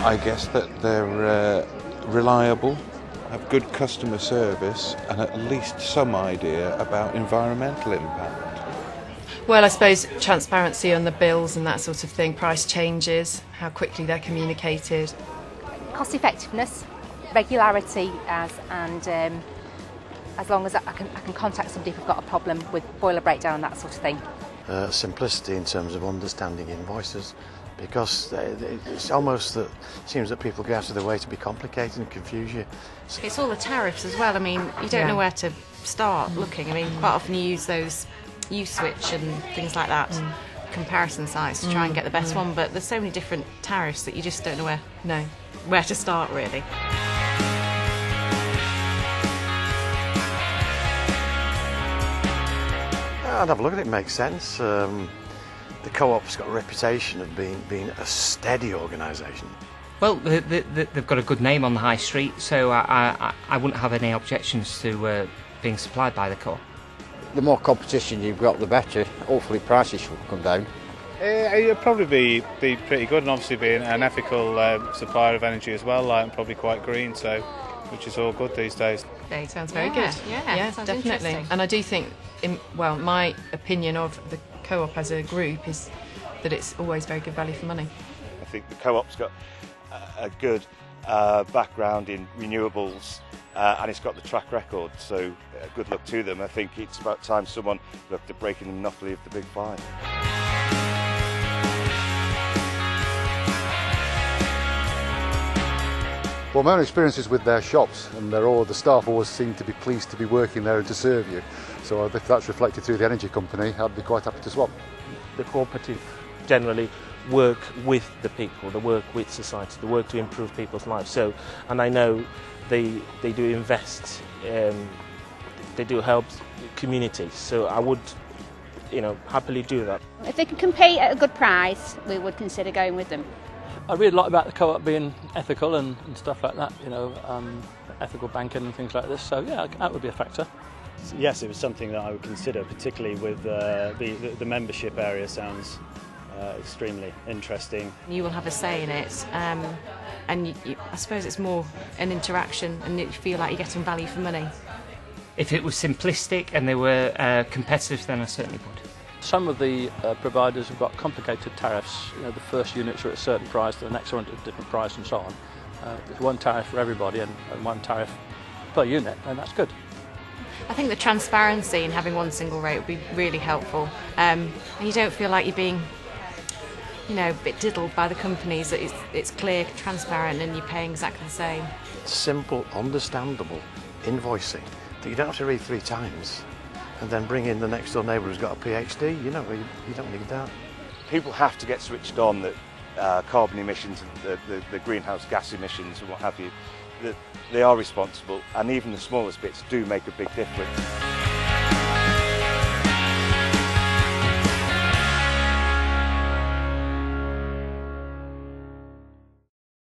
I guess that they're reliable, have good customer service and at least some idea about environmental impact. Well, I suppose transparency on the bills and that sort of thing, price changes, how quickly they're communicated. Cost effectiveness, regularity, as long as I can contact somebody if I've got a problem with boiler breakdown, that sort of thing. Simplicity in terms of understanding invoices, because it's almost that seems that people go out of their way to be complicated and confuse you. It's all the tariffs as well. I mean, you don't know where to start looking. I mean, quite often you use those U-switch and things like that, comparison sites to try and get the best one, but there's so many different tariffs that you just don't know where to start really. I'd have a look at it, it makes sense. The co-op's got a reputation of being a steady organisation. Well, they've got a good name on the high street, so I wouldn't have any objections to being supplied by the co-op. The more competition you've got, the better. Hopefully prices will come down. It'll probably be pretty good, and obviously being an ethical supplier of energy as well, and probably quite green, so which is all good these days. It sounds very good. Yeah, definitely. And I do think, my opinion of the co-op as a group is that it's always very good value for money. I think the co-op's got a good background in renewables, and it's got the track record, so good luck to them. I think it's about time someone looked at breaking the monopoly of the big five. Well, my own experiences with their shops, and the staff always seem to be pleased to be working there and to serve you. So if that's reflected through the energy company, I'd be quite happy to swap. The cooperative generally work with the people, they work with society, they work to improve people's lives. So, and I know they do invest, they do help communities. So I would, happily do that. If they can compete at a good price, we would consider going with them. I read a lot about the co-op being ethical and stuff like that, ethical banking and things like this. So yeah, that would be a factor. Yes, it was something that I would consider, particularly with the membership area. Sounds extremely interesting. You will have a say in it, and I suppose it's more an interaction, and you feel like you're getting value for money. If it was simplistic and they were competitive, then I certainly would. Some of the providers have got complicated tariffs. The first units are at a certain price, the next one at a different price, and so on. There's one tariff for everybody and one tariff per unit, and that's good. I think the transparency in having one single rate would be really helpful, and you don't feel like you're being, a bit diddled by the companies. That it's clear, transparent, and you're paying exactly the same. Simple, understandable invoicing that you don't have to read 3 times. And then bring in the next door neighbour who's got a PhD, you don't need that. People have to get switched on that carbon emissions, the greenhouse gas emissions and what have you, that they are responsible, and even the smallest bits do make a big difference.